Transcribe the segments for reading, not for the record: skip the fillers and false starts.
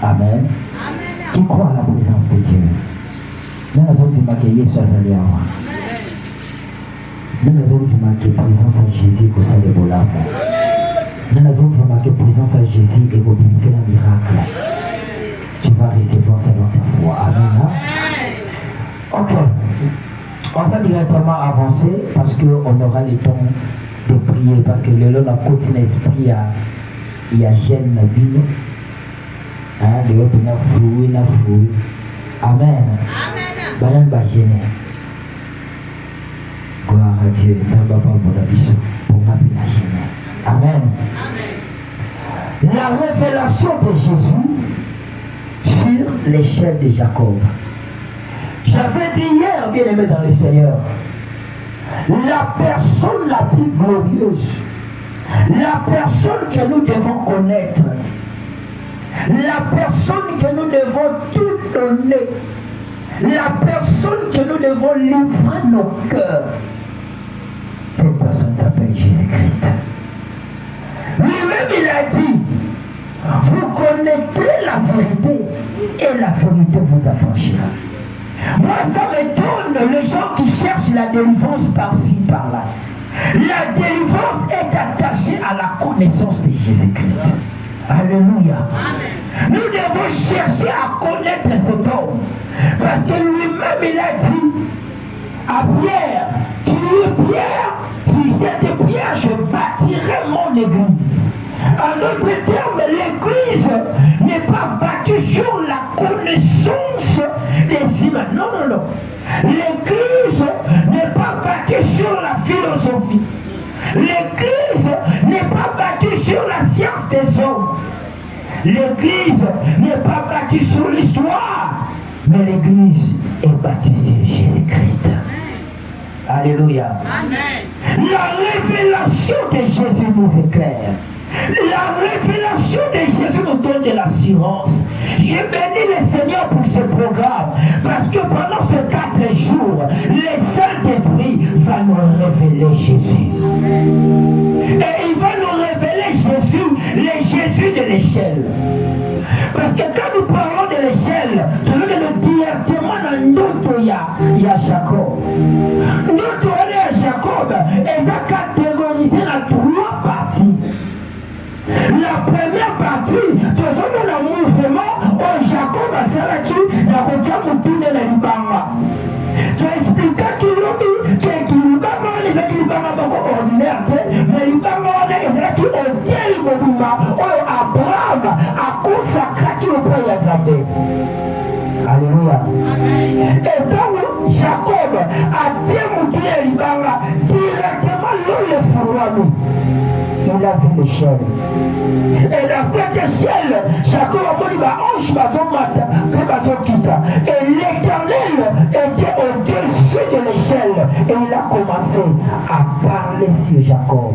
Amen. Qui croit à la présence de Dieu. Nous avons dit que Jésus a allé en moi. Nous avons dit que la présence de Jésus est au sein de vos larmes. Nous avons dit que la présence de Jésus est au bénéfice d'un miracle. Tu vas recevoir selon ta foi. Amen. Ok. On va directement avancer parce qu'on aura le temps de prier. Parce que le long de côté l'esprit, il y a gêne la vie. Le haut n'a fouillé. Amen. Amen. Va gêner. Gloire à Dieu. Ça va pas pour la vie. Pour ma vie la gêner. Amen. La révélation de Jésus sur l'échelle de Jacob. J'avais dit hier, bien aimé dans le Seigneur, la personne la plus glorieuse, la personne que nous devons connaître, la personne que nous devons tout donner, la personne que nous devons livrer nos cœurs, cette personne s'appelle Jésus-Christ. Lui-même, il a dit, vous connaîtrez la vérité et la vérité vous affranchira. Moi, ça m'étonne les gens qui cherchent la délivrance par-ci, par-là. La délivrance est attachée à la connaissance de Jésus-Christ. Alléluia. Amen. Nous devons chercher à connaître cet homme. Parce que lui-même, il a dit à Pierre, tu es Pierre, sur cette pierre, je bâtirai mon église. En d'autres termes, l'église n'est pas bâtie sur la connaissance des humains. Non. L'église n'est pas bâtie sur la philosophie. L'église n'est pas bâtie sur la science des hommes. L'église n'est pas bâtie sur l'histoire. Mais l'église est bâtie sur Jésus-Christ. Alléluia. Amen. La révélation de Jésus nous éclaire. La révélation de Jésus nous donne de l'assurance. J'ai béni le Seigneur pour ce programme. Parce que pendant ces 4 jours, le Saint-Esprit va nous révéler Jésus. Et il va nous révéler Jésus, le Jésus de l'échelle. Parce que quand nous parlons de l'échelle, nous devons directement dans notre il y a Jacob. Notre il y a Jacob est catégorisé dans 3 parties. La première partie, de ce mouvement, où Jacob a salaki, la route de la Libama. Tu expliques qu'il y a des Libama ordinaires, mais Libama est qui ont tel mouvement, où Abraham a consacré au pays de Zambé. Alléluia. Et donc, Jacob a démontré à Libama directement le fourreau. Il a vu l'échelle. Et dans cette échelle, Jacob a dit, et l'Éternel était au-dessus de l'échelle. Et il a commencé à parler sur Jacob.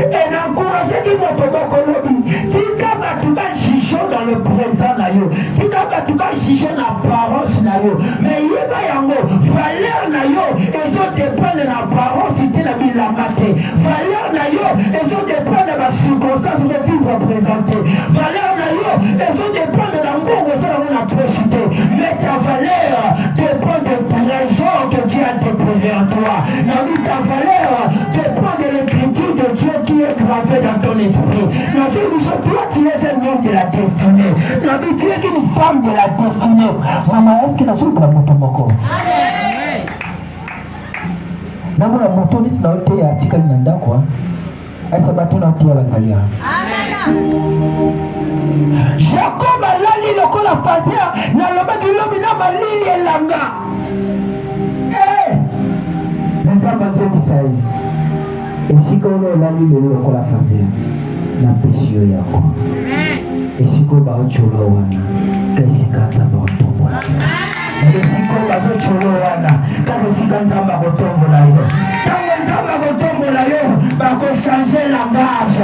Et d'encourager qui dans le présent, si tu as chiché l'apparence, mais il y a valeur, ils ont dépend de l'apparence, c'était la vie la maté. Valeur, ils ont dépend de la circonstance de vivre présentée. Valeur, ils ont dépend de l'amour que ça on a précité. Mais ta valeur dépend du trésor que Dieu a déposé en toi. Ta valeur dépend de l'écriture de Dieu qui est gravée dans ton esprit. Toi, tu es un homme de la destinée. Tu es une femme de la destinée. Maman, est-ce que tu as sur le moto moko? Amen. Namuna moto ni tunaote ya article nanda kwa. Asa batu na tia bazalia. Amen. Jacob alali lokola fazia na loba dilomi na malili elanga. Nzamba zo bisai. Esiko lo lali lokola fazia na pesio yako. Esiko ba ocholo wana. Kesikata ba otombo. Esiko ba ocholo wana. Kesikata ba otombo na yo. Kama nzamba otombo na yo, ba ko changer langage,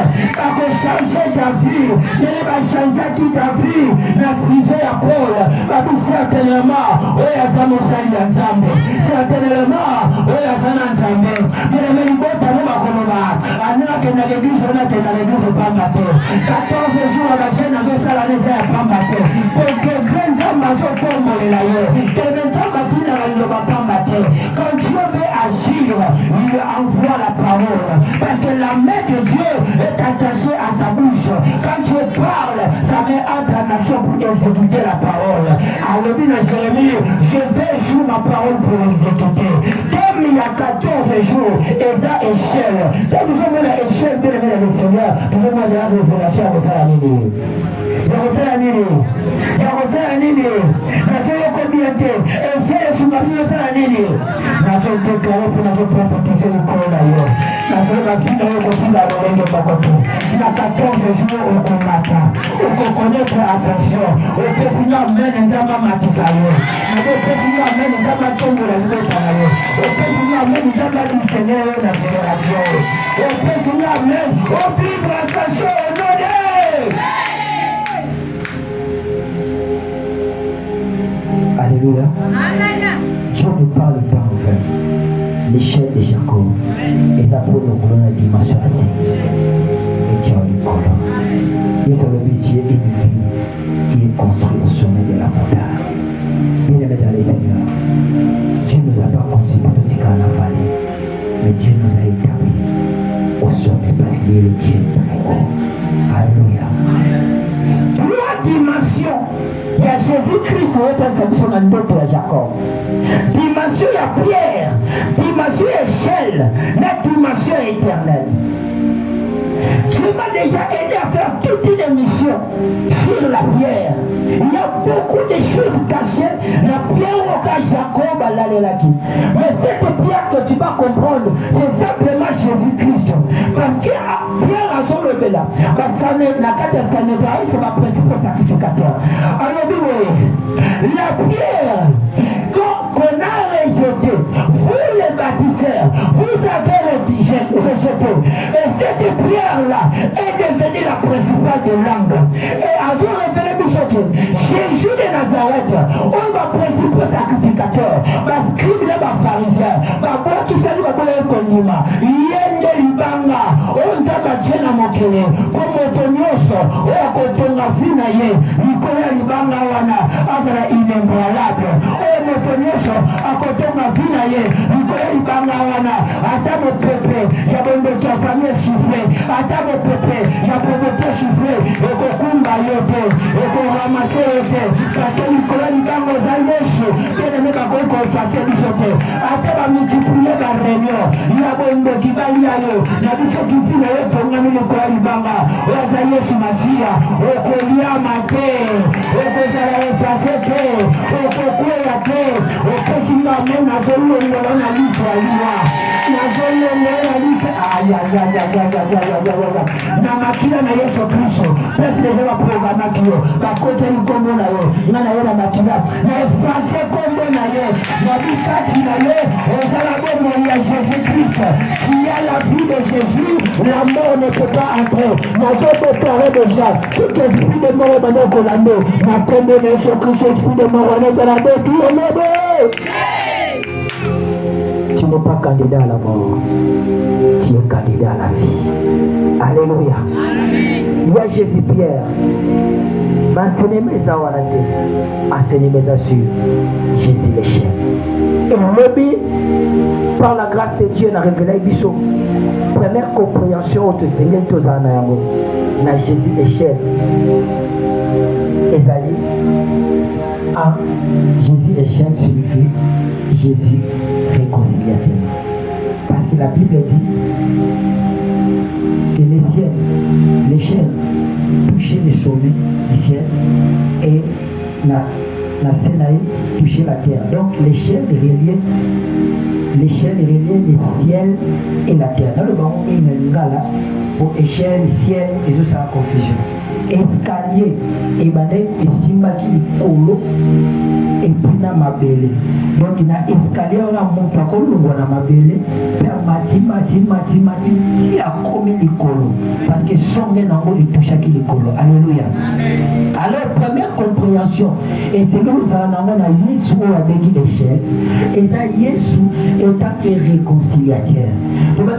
changer ta vie, il va changer qui ta vie, la sujet à Paul, certainement, oui, à Zamosali à Zambe, certainement, oui, à Zananzambe, mais le Mélibot à Nomakonoma, à Naka l'église, on a l'église pas maté, 14 jours à la chaîne, à Zosalanese à Pambaté, pour que grand Zamazo tombe les laïeux, et maintenant, Matina ne va pas mater. Quand Dieu veut agir, il lui envoie la parole, parce que la main de Dieu est attachée à sa bouche. Quand Dieu parle, sa main entre en action pour exécuter la parole. Alors, dit à Jérémie, je vais jouer ma parole pour l'exécuter. Comme il y a 14 jours, Eza échelle. Donc, nous avons l'échelle de le Seigneur, nous avons la révélation à Rosalanini. Rosalanini. Rosalanini. La seule communauté, et c'est sous ma vie Rosalanini. La seule déclarée pour nous prophétiser le corps d'ailleurs. La seule ma vie d'ailleurs aussi dans le règne de Bakoto. Il y a 14 jours au combattant. Au connaître ascension. Au président mène un dama matisayo. Au président mène un dama tombe la nouvelle panayo. Au président mène un dama du Seigneur de la génération. Au président mène au vivre ascension au nom de Alléluia. Dieu ne parle pas en vain. L'échelle de Jacob, et ça pour nous prendre la dimension assez. Et Dieu a eu colon. Et ça le métier est une vie qui est construit au sommet de la montagne. Bien aimé dans les Seigneurs, Dieu ne nous a pas conçus pour tout ce qu'on a fallu, mais Dieu nous a établis au sommet parce qu'il est le Dieu très haut. Alléluia. Trois dimensions. Il y a Jésus-Christ qui est une fonction dans d'autres Jacob. Dimension il y a Pierre, dimension échelle, la dimension éternelle. Tu m'as déjà aidé à faire toute une émission sur la pierre. Il y a beaucoup de choses cachées. La pierre au cas Jacob a l'allélaki. Mais cette pierre que tu vas comprendre, c'est simplement Jésus-Christ. Parce que Pierre a son levé là. Parce que la carte sanitaire, c'est ma principal sacrificateur. Alors, oui, la pierre qu'on a rejetée, vous les bâtisseurs, vous avez rejeté. Et cette pierre-là est devenue la principale des langues. Et à son révélé Jésus de Nazareth, on va principal sacrificateur, va scribe les pharisiens, va voir qui s'allume à quoi konima, yende libanga, on t'a tchena mokele, comme otonyoso, ou à kotonga fina ye, Nicolas libanga wana, azara inébranlable, ou motonyoso, à kotonga fina ye, Nicolas libanga wana, atamo pepe, yabondo cha famille soufflé, atamo pepe, yabondo soufflé, et kokumba yote, et qu'on ramasse yote, parce que Nicolas libanga zayesu, bien aimé bakoi qu'on fasse du sauté, atama multiplier la réunion, yabondo kibali ayo, na biso kifina yote, ngami Nicolas libanga, oza yesu masia, okoliama te, okozala efase te, okokwela te, okosinga me nazolongola na liso ya liwa, nazolongola na liso na makila na Yesu Kristo, pesi deja baprogramaki yo, bakoteli kombo na yo, nga na yo na makila, na efase kombo na yo, na bikati na yo, ozala bomoi ya Jésus Christ, s'il y a la vie de Jésus, la mort ne peut pas entrer. Nous sommes préparés déjà. Tout esprit de mort est maintenant collandé. Ma combinaison Christ, esprit de mort est collandé. Tout le monde. Tu n'es pas candidat à la mort. Tu es candidat à la vie. Alléluia. Il y a Jésus-Pierre. Enseignement Zawarate. Enseignement sur Jésus les chiens. Et le par la grâce de Dieu, n'a révélé Bissot. Première compréhension de Seigneur Tozanayamo. Na Jésus échelle. Esaïe. Ah, Jésus échelle signifie Jésus réconciliateur. Parce que la Bible dit que les ciels, l'échelle, touchaient les sommets du ciel et la Sénaï touchait la terre. Donc l'échelle est reliée le ciel et la terre. Dans le baron, il y a une gala pour échelle, ciel et tout ça en confusion. Escalier, et badé, et simbaki, kolo, et puis na mabele. Donc il y a escalier on a monté à Colombo na mabele. Père mati qui a commis l'écolo parce que son nango il touche à qui l'écolo. Alléluia. Alors première compréhension et c'est que nous avons na Yesu ou avec l'échelle et ça Yesu est un réconciliateur. Donc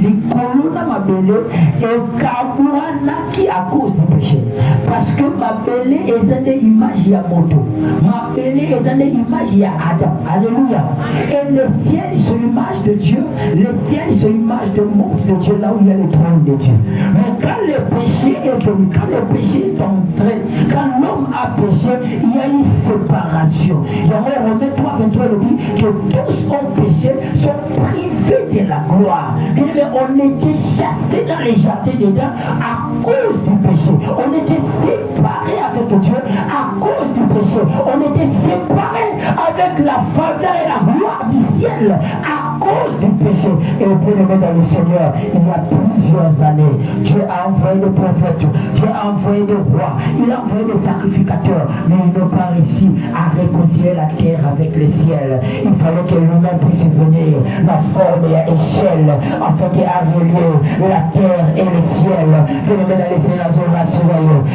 l'écolo na mabele et kabuana qui à cause du péché parce que mabele est une image ya moto. Mabele est une image ya Adam. Alléluia. Et le ciel c'est l'image de Dieu. Le ciel c'est l'image de monstre de Dieu là où il y a le trône de Dieu. Mais quand le péché est venu, quand le péché est entré, quand l'homme a péché, il y a une séparation. Il y a un Romains 3, 23 le dit que tous ont péché, sont privés de la gloire. Et on était chassés dans les jardins d'Éden à cause du péché. On était séparés avec Dieu à cause du péché. On était séparés avec la faveur et la gloire du ciel à cause du péché. Et bien aimé dans le Seigneur, il y a plusieurs années, Dieu a envoyé le prophète, Dieu a envoyé le roi, il a envoyé les sacrificateurs, mais ils n'ont pas réussi à réconcilier la terre avec le ciel. Il fallait que l'humain puisse venir, la forme et l'échelle, afin qu'il y ait relié la terre et le ciel. Bien aimé dans les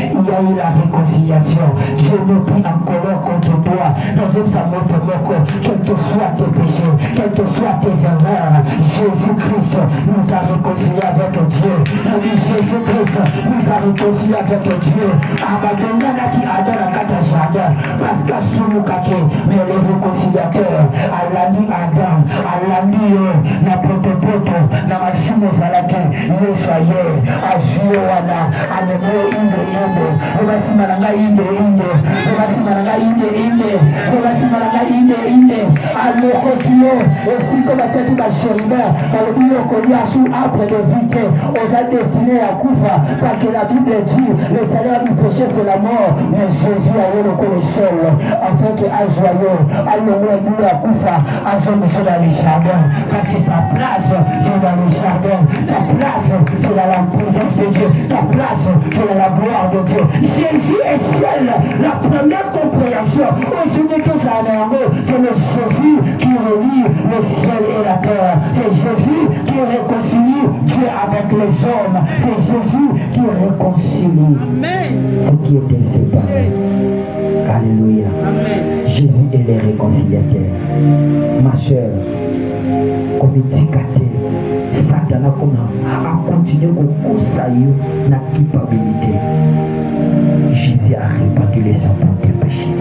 il y a eu la réconciliation. Je me prie en colère contre toi, dans une famille de mon corps, quels que soient tes péchés, quelles que soient tes erreurs, Jésus-Christ nous a réconciliés avec Dieu. Jésus-Christ nous a réconciliés avec Dieu. Abandonnez qui adore la carte jardin, parce qu'à Soumukake, mais le réconciliateur, à l'ami Adam, à l'ami na potopoto, na masumo salake, le soyez, à Juana, à l'emo inde, Obasi Maranga inde, Obasi Maranga inde, Obasi Maranga inde, à l'Okotio, aussi comme à cette chérubin, par le bio connu à sous arbre de vité, aux a destiné à Koufa, parce que la Bible dit, le salaire du péché c'est la mort, mais Jésus a eu le corps seul, afin qu'à joyeux, à l'eau à Koufa, à son monsieur dans les jardins, parce que sa place c'est dans les jardins, sa place c'est dans la présence de Dieu, sa place c'est dans la gloire de Dieu. Jésus est seul, la première compréhension. Aujourd'hui que ça en est en haut, c'est le Jésus qui relie le ciel et la terre. C'est Jésus qui réconcilie Dieu avec les hommes. C'est Jésus qui réconcilie ce qui était séparé. Alléluia. Amen. Jésus est le réconciliateur. Ma soeur, comme il dit Satan a continué à conseiller la culpabilité. Jésus a répandu les sang pour tes péchés.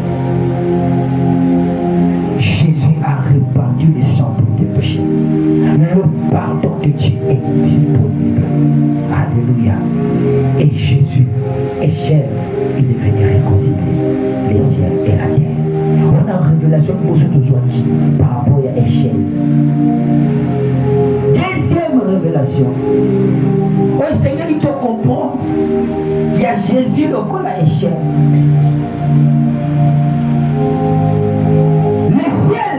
Jésus a répandu les sang pour tes péchés. Le pardon de Dieu est disponible. Alléluia. Et Jésus est cher. Il est venu réconcilier les cieux et la terre. On a une révélation pour ce que je par rapport à l'échelle. Deuxième révélation. Au Seigneur, il te comprend. Il y a Jésus le corps à l'échelle. Le ciel,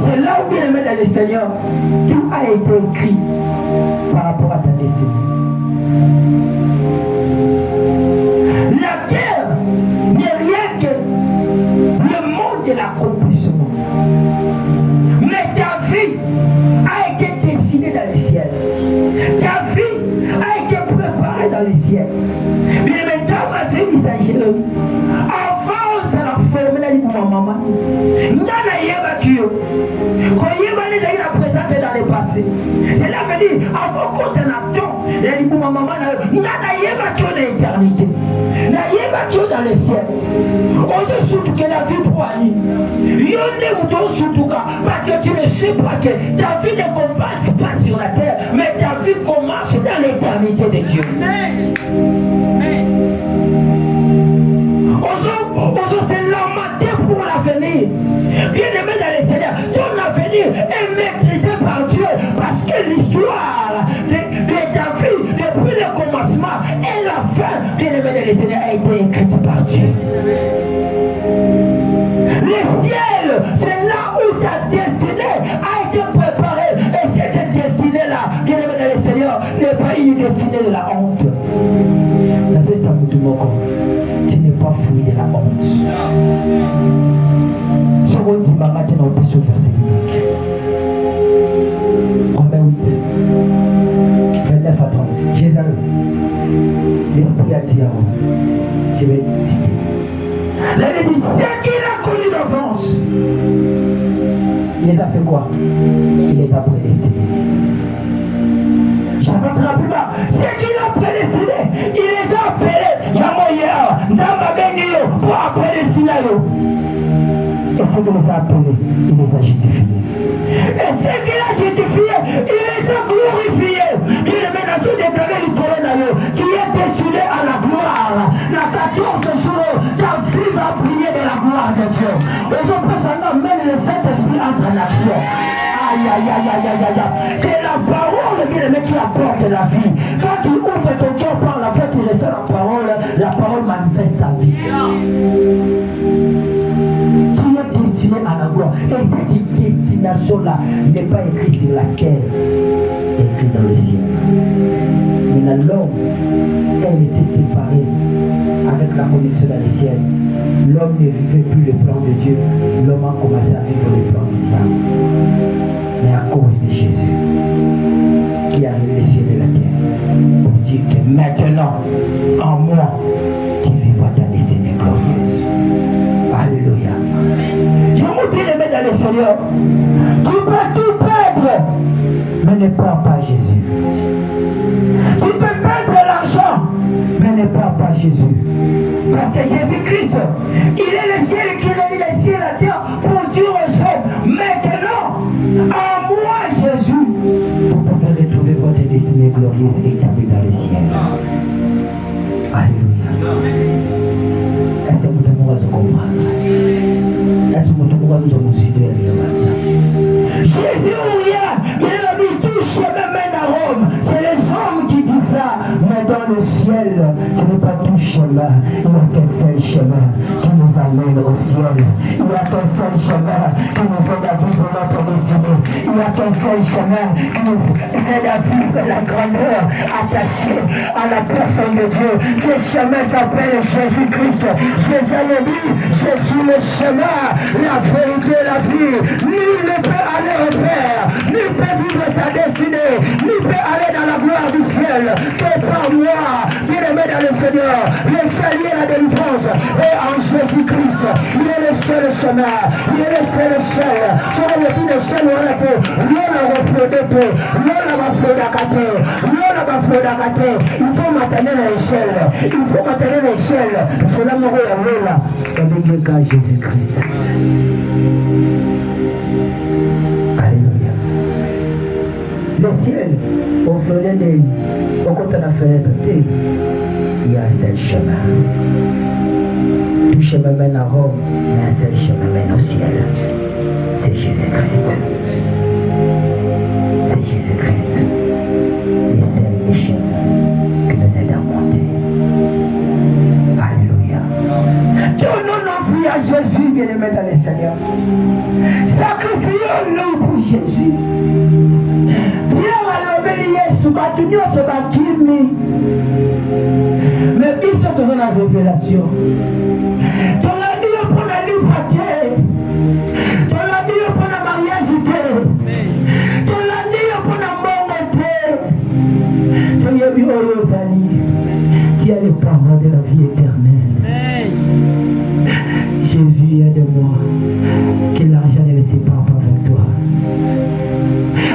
c'est là où bien aimé dans le Seigneur, tout a été écrit par rapport à ta destinée. La terre n'est rien que le monde de l'accomplissement. Mais ta vie a été destinée dans le ciel. Ta vie a été préparée dans le ciel. Mais maintenant, ma vie, il s'agit de nous. Avant, on s'est formé dans le maman. Nous n'avons pas tué. Quand il y a la présente dans le passé. C'est là que dit, avant qu'on t'en attend, il dit, maman, nous n'avons pas tué dans l'éternité. Nous n'avons pas tué dans le ciel. On dit surtout que la vie pour aller. Il y a des surtout parce que tu ne sais pas que ta vie ne commence pas sur la terre, mais ta vie commence dans l'éternité de Dieu. C'est lamenter pour l'avenir. Bien-aimé dans le Seigneur, ton avenir est maîtrisé par Dieu parce que l'histoire de ta vie, depuis le commencement et la fin, bien-aimé dans le Seigneur, a été écrite par Dieu. Le ciel, c'est là où ta destinée a été préparée. Et cette destinée-là, bien-aimé dans le Seigneur, n'est pas une destinée de la honte. Tu n'es pas fruit de la honte. a fait quoi? Il les a prédestinés. J'avance rapidement. C'est qu'il a prédestiné. Il les a appelés. Il y a moyen. Nzamba Benio pour prédestiner. Et ce qu'il les a appelés, il les a justifiés. Et ce qu'il a justifié, il les a glorifiés. Il les met dans ce déclaré du colonel qui est destiné à la gloire. La 14 jours, ta vie va briller de la gloire de Dieu. Les autres personnes, même le Saint-Esprit entre en action. Aïe, aïe, aïe, aïe, aïe, aïe. C'est la parole qui apporte la vie. Quand tu ouvres ton cœur par la foi, tu reçois la parole manifeste sa vie. Tu es destiné à la gloire. Et cette destination-là n'est pas écrite sur la terre, écrite dans le ciel. Mais l'homme, quand il était séparé avec la connexion dans le ciel, l'homme ne vivait plus le plan de Dieu. L'homme a commencé à vivre le plan du diable. Mais à cause de Jésus, qui a révélé le ciel et la terre, pour dire que maintenant, en moi, tu vivras ta destinée glorieuse. Alléluia. Je vous dis de mettre dans le Seigneur. Tu peux tout perdre, mais ne perds pas Jésus. Tu peux perdre l'argent, mais ne perds pas Jésus. Parce que Jésus-Christ, il est le ciel qui réunit le ciel et la terre pour dire aux hommes, maintenant, en moi Jésus, vous pouvez retrouver votre destinée glorieuse et établie dans le ciel. Alléluia. Est-ce que vous pouvez se comprendre? Est-ce que vous pouvez nous suivre? Jésus ou rien, il a mis tout chemin mène à Rome. C'est les hommes qui disent ça. Mais dans le ciel, ce n'est pas tout chemin. Il n'y a qu'un seul chemin qui nous amène au ciel. Il n'y a qu'un seul chemin qui nous aide à vivre notre destinée. Il n'y a qu'un seul chemin qui nous aide à vivre la grandeur attachée à la personne de Dieu. Ce chemin s'appelle Jésus-Christ. Jésus a dit, je suis le chemin, la vérité et la vie. Nul ne peut aller au Père, nul ne peut vivre sa destinée, nul ne peut aller dans la gloire du ciel. C'est par moi, bien-aimé dans le Seigneur, le salut et la délivrance est en Jésus-Christ. Il est le seul chemin, il est le seul seul. Sur le tout de seul, on a fait, l'on a reflété, l'on a reflété, l'on a reflété. Il faut maintenir l'échelle, il faut maintenir l'échelle. Cela me regarde là, avec le cas Jésus-Christ. Alléluia. Le ciel, au fleuret de l'île, au côté de la fenêtre, il y a un seul chemin. Tout chemin mène à Rome, mais un seul chemin mène au ciel. C'est Jésus-Christ. C'est Jésus-Christ. Le seul chemin qui nous aide à monter. Alléluia. Donnons nos vies à Jésus, bien-aimés dans le Seigneur. Sacrifions-nous pour Jésus. Viens à l'obéir, Yesu, se bakimi. Mais il se trouve dans la révélation. Dans la vie pour la liberté. Dans la vie pour la mariage. Dans la vie pour la mort. Dans la vie pour la vie. Tu as les paroles de la vie éternelle. Jésus, aide-moi. Que l'argent ne me sépare pas de toi.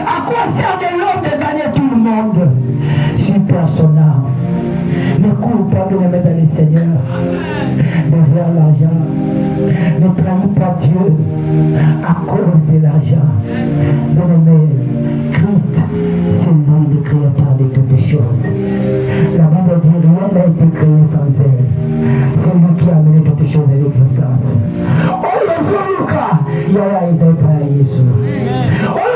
À quoi sert de l'homme de gagner tout le monde si personne n'a? Ne cours pas de les mettre dans le Seigneur. Derrière l'argent. Ne trahis pas Dieu à cause de l'argent. Bien-aimé, Christ, c'est lui le créateur de toutes choses. La Bible dit rien n'a été créé sans elle. C'est lui qui a amené toutes choses à l'existence. Oh, Yesuka, Yaya Isaïe Yesu. Oh,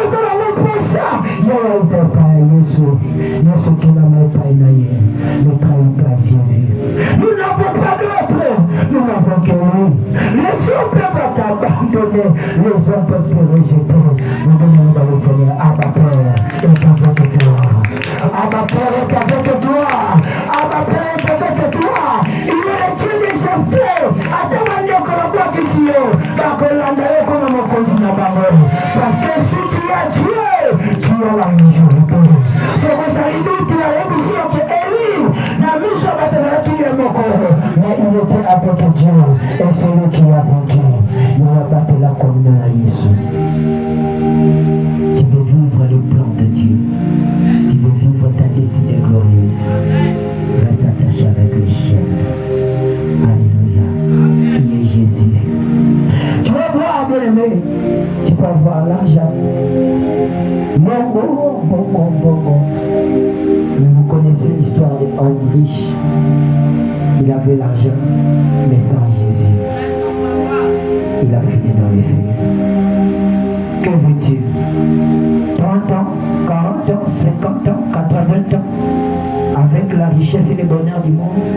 Yaya Isaïe Yesu. Yesu qui n'a même pas énaillé. Ne trahis pas Jésus. Nous n'avons pas d'autre. Nous n'avons que lui. Les hommes peuvent t'abandonner. Les hommes peuvent te rejeter. Nous demandons dans le Seigneur, Abba Père, et avec toi. Abba Père est avec toi. Abba Père est avec toi. Il est le Dieu des chefs. Attends-moi que la gloire qui s'y est. Parce que si tu as Dieu, tu as la majorité. C'est pour ça que tu as émission que Élie n'a mis sur la terre qui est mon corps. Mais il était avec Dieu. Et c'est lui qui a vaincu. Il a battu la commune à Jésus. avoir l'argent. Bon. Mais vous connaissez l'histoire des hommes riches. Il avait l'argent, mais sans Jésus. Il a fini dans les feux. Que veux-tu? 30 ans, 40 ans, 50 ans, 80 ans, avec la richesse et le bonheur du monde,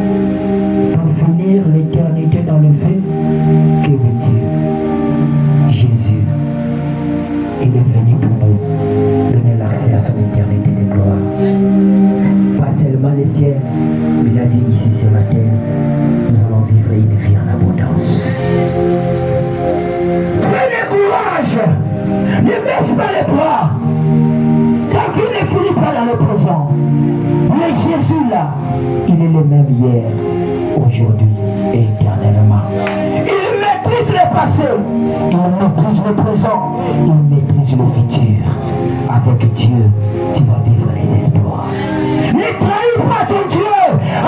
pour finir l'éternité dans le feu. Que veux-tu? Jésus, il est venu pour nous donner l'accès à son éternité de gloire. Pas seulement le ciel, mais il a dit ici sur la terre, nous allons vivre une vie en abondance. Prenez courage, ne baisse pas les bras. Ta vie ne finit pas dans le présent. Mais Jésus là, il est le même hier, aujourd'hui et éternellement. Il maîtrise le passé, il maîtrise le présent, il maîtrise le futur. Avec Dieu, tu vas vivre les espoirs. Ne trahis pas ton Dieu,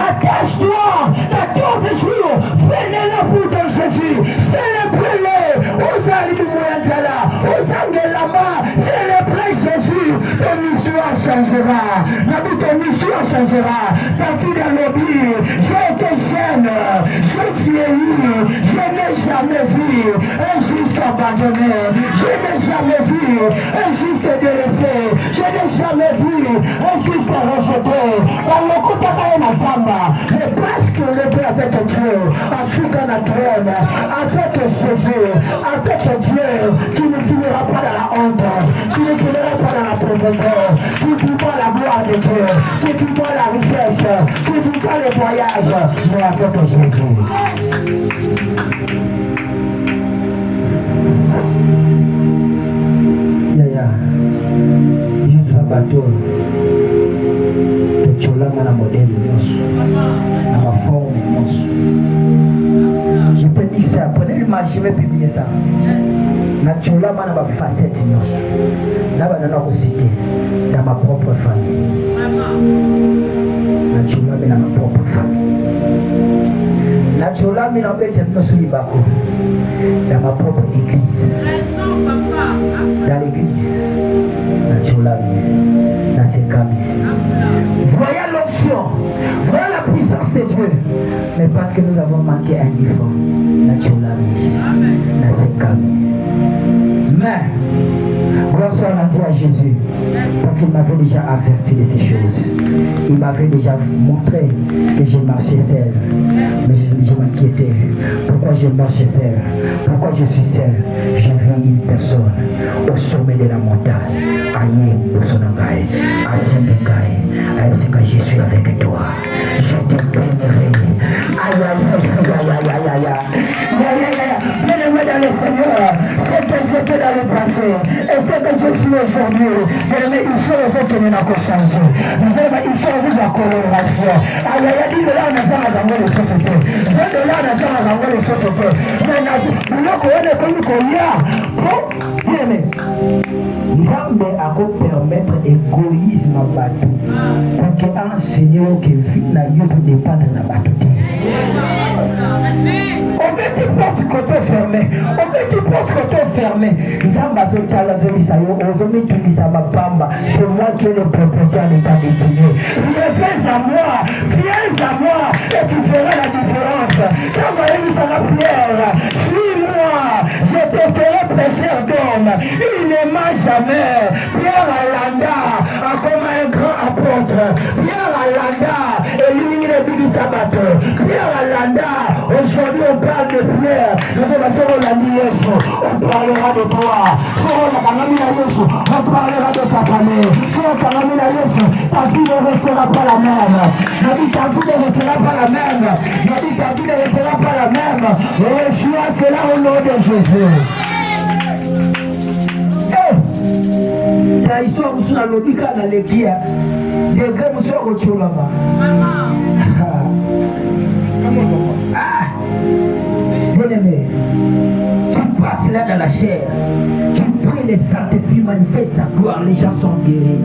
attache-toi, ta tour de jour, venez-le pour ton Jésus, célébrez-le, Osali Mouyantala, Osangelama, célébrez Jésus, ton histoire changera, ton histoire changera, ta vie dans le but, j'ai été jeune, je vieillis, je n'ai jamais vu un juste abandonné, je n'ai jamais vu un juste délaissé, je n'ai jamais vu un juste rejeté, mais parce que le Père avec Dieu, ensuite on a trône, avec Jésus, avec Dieu, tu ne finiras pas dans la honte, tu ne finiras pas dans la pauvreté, tu ne finiras pas la gloire de Dieu, tu ne finiras pas la richesse, tu ne finiras pas le voyage, mais avec Jésus. Juste un bateau. Na modèle na ma forme. Je peux dire ça, prenez l'image, je vais publier ça. Na tcholama na ma facette na banana cité dans ma propre famille. Na tcholama na ma propre famille. Na tcholama na bête no sulibako dans ma propre église. Dans l'église. Na tcholama na sekami. Voyez l'option, voyez la puissance de Dieu. Mais parce que nous avons manqué un effort, mais gloire soit rendue à Jésus, parce qu'il m'avait déjà averti de ces choses. Il m'avait déjà montré que je marchais seul, mais je m'inquiétais. Pourquoi je marchais seul? Pourquoi je suis seul? J'ai vu une personne au sommet de la montagne, Aïe, Bosonangaï, Asimbengaï, Aïe, je suis avec toi. Je t'aimerai. Aïe, aïe. Bien-aimé dans le Seigneur, ce que j'étais dans le passé et ce que je suis aujourd'hui, bien-aimé, il faut le faire que nous n'avons changé. Il faut vous en coloration. Aïe, dit de là, on a ça dans les sociétés. De là, on a ça dans les sociétés. Mais nous connaissons bien-aimé. Nzambe a permettre l'égoïsme à bateau pour qu'un Seigneur qui vit na yo pour dépendre na bateau. On met tes portes côté fermé. Nzambe a fait la zélisayo, aujourd'hui tu dis ça ma bamba. C'est moi qui ai le propriétaire de ta destinée. Viens à moi et tu feras la différence. Quand vous ça la prière, suis-moi, je te ferai pécheur d'homme. Il ne m'a jamais. Pierre Alanda comme un grand apôtre. Pierre Alanda éliminé le but du sabbat. Pierre Alanda, aujourd'hui on parle de Pierre. On parlera de toi. On parlera de ta famille. Ta vie ne restera pas la même. Ta vie ne restera pas la même. Ta vie ne restera pas la même. Reçois cela au nom de Jésus. Ta histoire vous la logique à l'équipe. Des gars vous sont au Tcholama. Bien-aimé, tu passes là dans la chair, tu pries, les Saint-Esprit manifeste ta gloire, les gens sont guéris.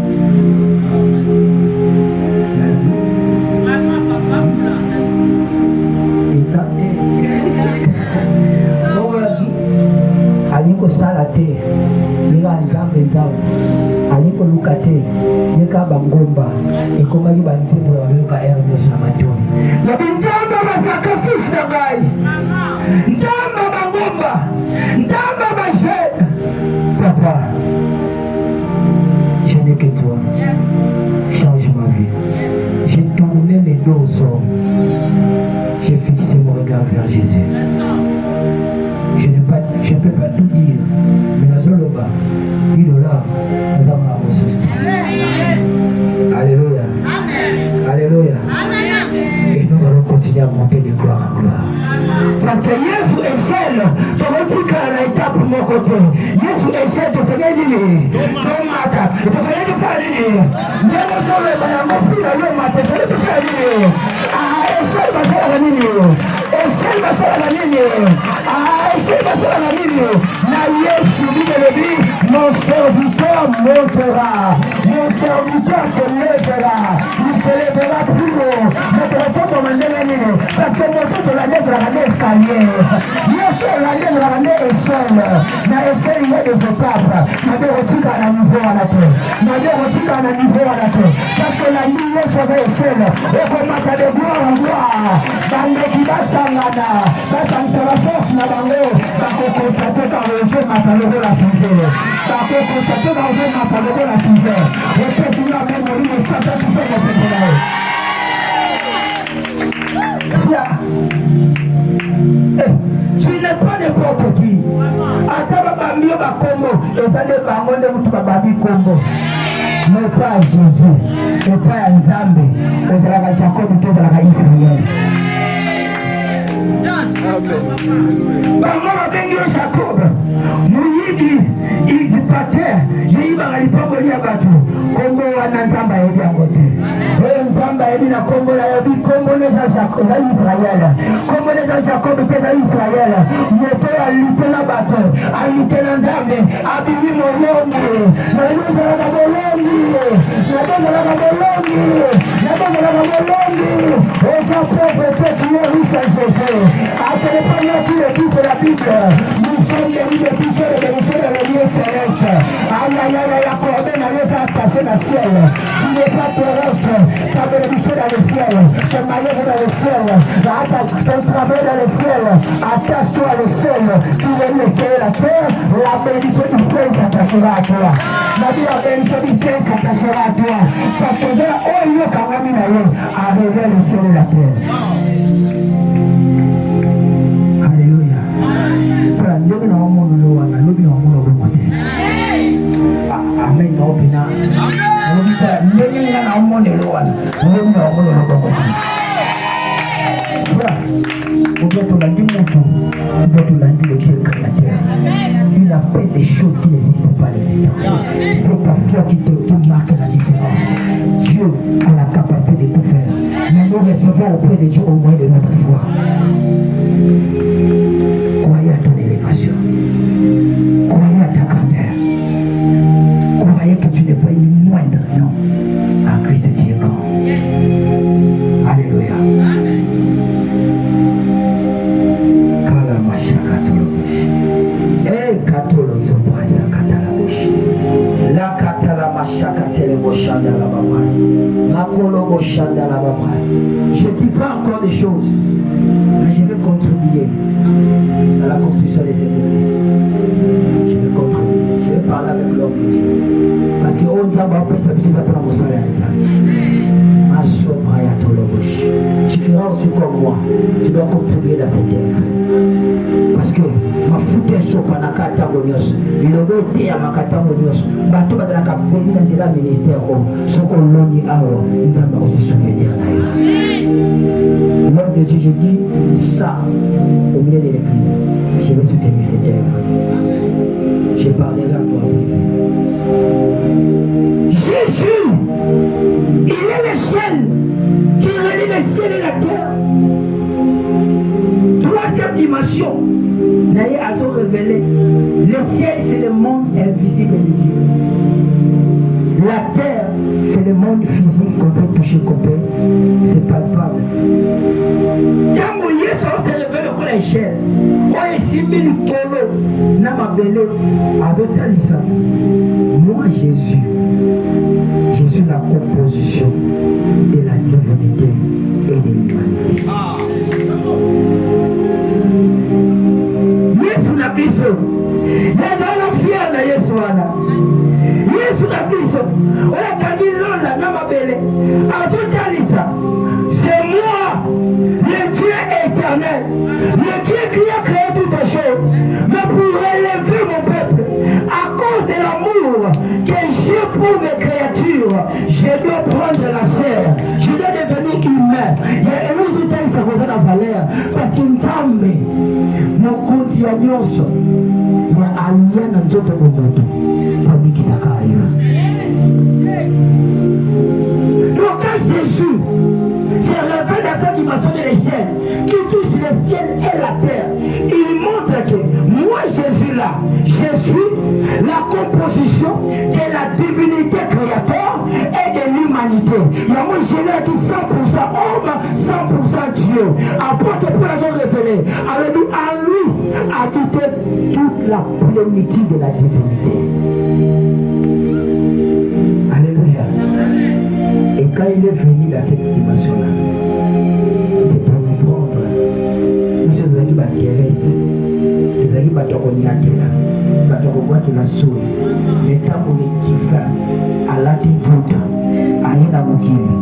Aliko salate. nzambe nzambe aliko lukate yeka bangomba ekomaki banzembo ya loka Hermes na matoni na binzamba ba sacrifice na ngai nzamba bangomba nzamba ba jeune papa je n'ai que toi change ma vie j'ai tourné les dos aux hommes j'ai fixé mon regard vers Jésus. Je ne peux pas tout dire, mais la Zoloba, il est là, nous avons la ressource. Alléluia. Alléluia. Et nous allons continuer à monter de gloire en gloire. Parce que Jésus est seul. Tu vas dire qu'elle a été pour mon côté. Jésus est seul. Tu sais qu'il est. Tu sais qu'il est. Mon serviteur montera, mon serviteur se lèvera, il se lèvera plus haut. Parce que mon Dieu de la lèvre la escalier. Bien sûr, la lèvre la échelle. La échelle, il y a des étapes. Ma Dieu retire à la niveau à la terre. Ma Dieu retire à la niveau à la terre. Parce que la ligne sur l'échelle. Et comment ça de gloire en gloire. Dans le qui va s'engana. Parce que ça va force na bango. Ça peut constater quand le jeu m'a parlé de la fusée. Ça peut constater quand le jeu m'a parlé de la fusée. Et que tu l'as même mourir, mais ça peut tout faire mon pédale. Tu n'es pas n'importe qui. Attends, Bambi, Bakombo, et ça n'est pas mon nom, tu vas Babi Kombo. Mais pas Jésus, mais pas Nzambe, mais la Jacob, et la Israël. Maman bengi Jacob, Mouyidi, ils partaient, ils n'ont pas volé à bateau. Kombo wana Nzamba ebi angote. Nzamba ebi na Kombo la ebi Kombo ne Jacob na Israël. Kombo ne Jacob te na Israël. Moto a lutté na bateau, a lutté na Nzambe, a bibi molongi. Na luza la molongi, na luza la molongi, na luza la molongi. Et quand prophète tu es riche en Jésus. Ce n'est pas nous qui écoute la Bible. Nous sommes les bénéficiaires et bénéficiaires de lieux célestes. Aïe, aïe, aïe, accordé dans les stations dans le ciel. Tu n'es pas terrestre, ta bénédiction dans le ciel. Ton mariage dans le ciel. Ton travail dans le ciel. Attache-toi au ciel. Tu veux le ciel la terre. La bénédiction du ciel s'attachera à toi. La vie la bénédiction du ciel s'attachera à toi. Parce que là, oh, il y a quand même arrivé le ciel et la terre. Ndenge na omuntu lo wana lobi na omuntu obomote. Amen na opina. Ndenge na omuntu lo wana lobi na omuntu obomote. Oboto la dimuto, oboto la ndi le Dieu créateur. Il a fait des choses qui n'existent pas l'existence. C'est ta foi qui te marque la différence. Dieu a la capacité de tout faire. Mais nous recevons auprès de Dieu au moins de notre foi. Croyez à ton élévation. Croyez à ta grandeur. Croyez que tu n'es pas une moindre. Non. En Christ, tu es grand. Alléluia. Eh, katolo sobrasa katalaboshi. La katalamacha kateleboshanda la baba. Makolo boshanda la baba. Je ne dis pas encore des choses, mais je vais contribuer à la construction de cette église. Je vais contribuer. Je vais parler avec l'homme de Dieu. Parce que on va pas ça pour la salaire. Tu feras aussi comme moi. Tu dois contribuer dans cette œuvre. Parce que ma foute est sur Panakata Bonios. Il aurait été à Makata Bonios. Bateau va dans la capitale dans le ministère. Ce qu'on l'a dit à eux, ils vont aussi souvenir. L'homme de Dieu, je dis ça au milieu de l'église. Je vais soutenir cette œuvre. Je parlerai à toi. Jésus, il est le ciel qui relie le ciel et la terre. Troisième dimension, Naïe a révélé. Le ciel, c'est le monde invisible de Dieu. La terre, c'est le monde physique qu'on peut toucher, c'est palpable. Quand Moïse s'est révélé au l'échelle, on est 6000 kilos. na mabele azotalisa moi Jésus je suis la composition de la divinité et de l'humanité. Yesu na biso yazala fier na Yesu wana. Yesu na biso oya kanilonda na mabele azotalisa c'est moi le Dieu éternel, le Dieu qui a créé toutes les choses, mais pour relever mon peuple à cause de l'amour que j'ai pour mes créatures, je dois prendre la chair, je dois devenir humain. Et nous nous disons ça cause la valeur parce que Nzambe mokonzi ya nyonso ya alia na nzoto momoto fabikisa kayo. Donc quand Jésus s'est relevé dans sa dimension de l'échelle qui touche le ciel et la terre, il montre que moi Jésus là, je suis la composition de la divinité créateur et de l'humanité. Il y a moi je l'ai dit 100% homme, 100% Dieu. Apôtre pour la chose révélée, en lui habitait toute la plénitude de la divinité. Alléluia. Et quand il est venu dans cette dimension-là, c'est pour nous prendre. Nous sommes des terrestres, nous sommes des batokoniakela, batokobwakela soi, mais tant qu'on est kifa, à l'attitude, à l'idamokili,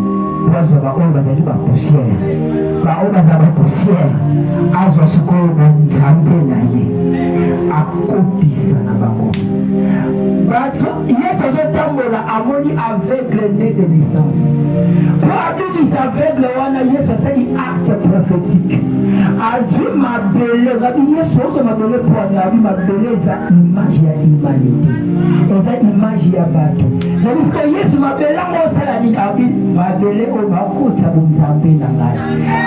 parce que on va dire poussière, on va dire poussière, azwa sikoyo Nzambe na ye, akotisa na bako. Yesu azotambola amoni aveugle né de naissance. Pour abili aveugle wana Yesu asali acte prophétique. Azwi mabele, ngabi Yesu ozo mabele pwani abi mabele za image ya humanité. Eza image ya bato. Na bisko Yesu mabele ngo sala ni abi mabele o bakutsa Nzambe na ngai.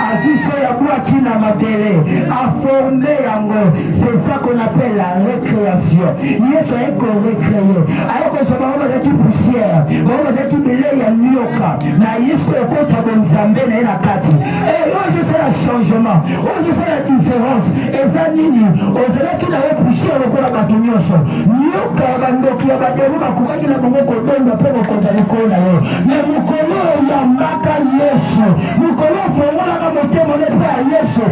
Azwi so ya bwa kina mabele a formé yango. C'est ça qu'on appelle la récréation. Yesu eko recréé. Ayoko soba oba zaki poussière, oba zaki bele ya nyoka. Na Yesu ekota Nzambe na ina kati. Et oyo c'est le changement. Oyo c'est la différence. Eza nini? Ozalaki na yo poussière lokola bato nyonso. Nyoka bandoki ya baderu bakukaki na bongo kodonda pe kokota likolo yo. Mais mukolo ya maka Yesu. Mukolo fongolaka motema ne pe ya Yesu.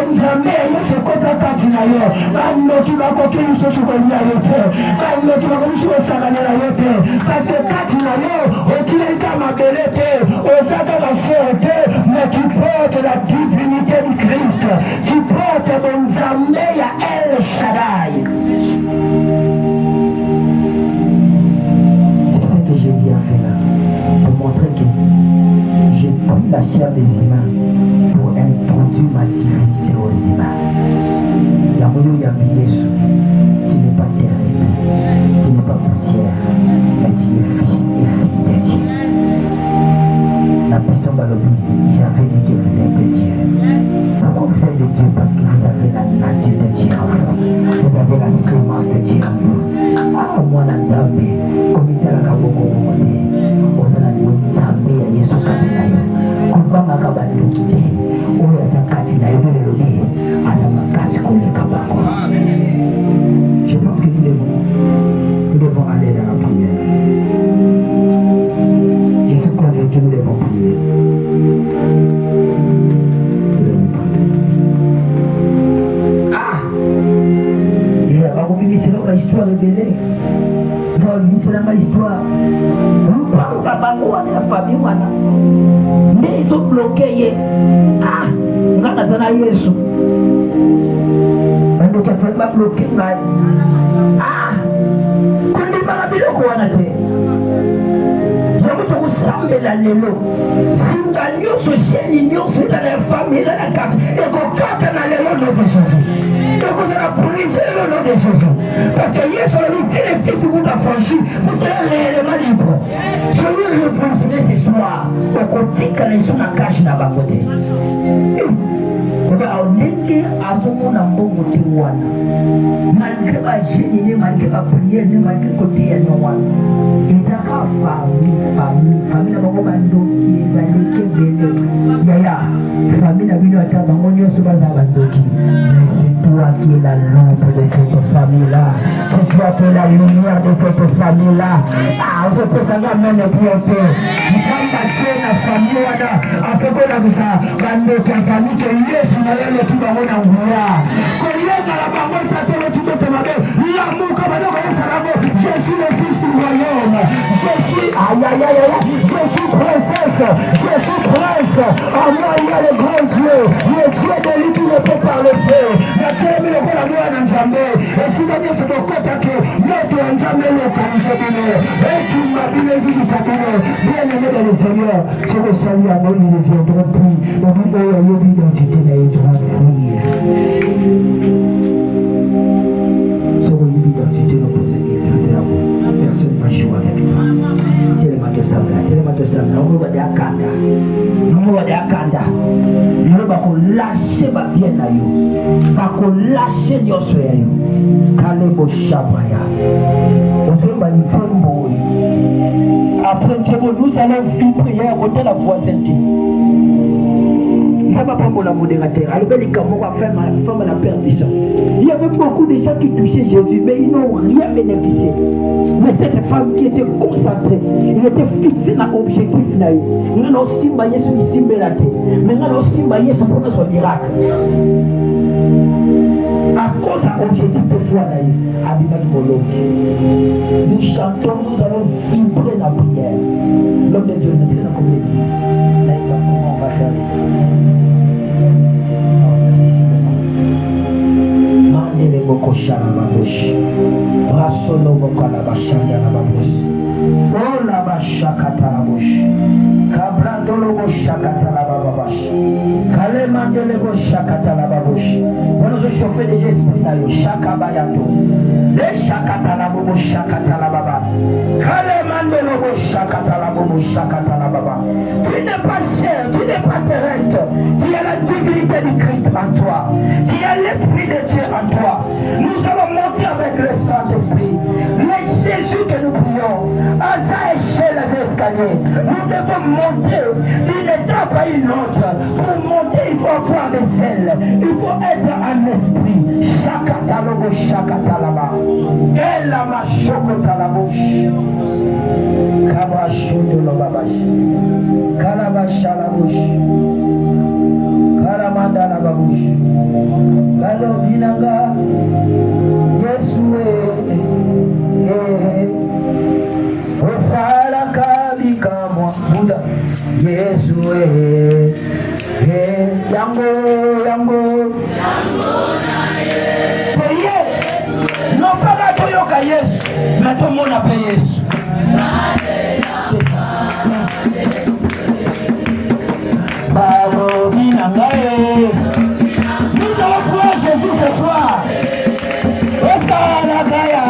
Nzambe Yesu ekota kati na yo. Bandoki bakoki lisusu kolia yo te. Bandoki bakoki lisusu kosakanela yo te. Parce que kati na yo otilelika mabele te. Ozaka la chair te. Mais tu portes la divinité du Christ. Tu portes Nzambe ya El Shaddai. C'est ce que Jésus a fait là. Pour montrer que j'ai pris la chair des humains pour introduire ma divinité aux humains. La moyo ya Yesu, tu n'es pas terrestre, tu n'es pas poussière, mais tu es fils et fille de Dieu. La puissance Balobi, j'avais dit que vous êtes Dieu. Pourquoi vous êtes de Dieu? Parce que vous avez la nature de Dieu en vous. Vous avez la semence de Dieu en vous. Ah, moi, Nzambe, comme il a kaboko mote, ozala Nzambe ya Yesu katina yo. Kubanga kabanduki te, oyo asa katina yo lelo asa makasi koleka bako. Je pense que nous devons aller dans la prière. Je suis convaincu que nous devons prier. C'est là l'histoire révélée. C'est là l'histoire. La famille, mais ils ont bloqué. Ah, on a besoin de Yesu. On a fait pas bloquer. Ah, quand il m'a rappelé quoi on a dit. Sambela lelo singa nyonso cheni nyonso eza na famille eza na kati ekokata na lelo nom de Jésus ekozala brise le nom de Jésus parce que Yesu alobi si le fils vous a franchi vous serez réellement libre. Je lui réponds ce soir okotika na Yesu na kashi na bango te ndenge azomona mbongo te wana malgré bageni ne malgré bapriere ne malgré kote ya no wana ezaka famille na bango bandoki ezaleki ebele yaya famille na bino Mais c'est toi qui es la lampe de cette famille-là. C'est toi qui es la lumière de cette famille-là. Ah, je peux savoir même le piété. Nous sommes bâtis la famille. À ce qu'on a vu ça, quand nous sommes famille, que Yesu n'a rien de tout dans mon envoi. Que Yesu n'a pas moi, ça te le tout de ma mère. L'amour comme un homme, je suis le fils du royaume. Je suis, aïe, aïe, aïe, aïe, je suis princesse. Je suis prince. En moi, il y a le grand Dieu. Le Dieu de lui qui ne peut pas le faire. La terre, mais le bon amour en jamais. Et si la Dieu se doit contacter, l'autre en jamais le corrigé. Et tu m'as dit les vies du Satan. Bien aimé dans le Seigneur, c'est le salut à moi, il ne viendra plus. Le but de l'identité de Israël. C'est l'identité de nos exerceurs. Personne ne va jouer avec toi. Tellement de ça, nous va de Akanda. Nous va de Akanda. Nous va lâcher ma bien à vous. Va lâcher nos soeurs. Kalebo Shabaya. On va une symbole. Après nous allons faire prière contre la voisaineté. Il n'y a pas pour la modérateur. Alors, les Camerounais femme à la perdition. Il y avait beaucoup de gens qui touchaient Jésus, mais ils n'ont rien bénéficié. Mais cette femme qui était concentrée, il était fixé dans l'objectif. Il n'a aussi maillé sur ici, mais il n'a aussi maillé sur son miracle. À cause de l'objectif de foi, nous chantons, nous allons vibrer la prière. L'homme de Dieu nous dit dans l'église. Là, il va comment on va faire les Mandele boko shana mabushi. Rasolo boko la bashanda la babushi. Ola bashakata la bushi. Kabrandolo boshakata la bababashi. Kale mandele boshakata la babushi. On nous chauffer des esprits là yo shakabayato. Le shakata la bobo shakata la baba. Kale mandele boshakata la bobo shakata la baba. Tu n'es pas cher, tu n'es pas terrestre. Tu as la divinité du Christ en toi. Tu as l'Esprit de Dieu en toi. Nous allons monter avec le Saint-Esprit. Le Jésus que nous prions, à sa échelle les escaliers, nous devons monter d'une étape à une autre. Pour monter, il faut avoir des ailes. Il faut être en esprit. Chakatalobo chakatalaba. Et la machokotalabouche. Kabashundolo babash. Kalabashalabush. Karamanda la babush. Kalo binanga. Yesue. Osala kabika mwa Buddha. Yesue. Yango Peye. Non pas la toyoka Yesu. Mais tout le monde a payé Yesu. Baro binangaye. Nous allons voir Jésus ce soir. Osala kaya.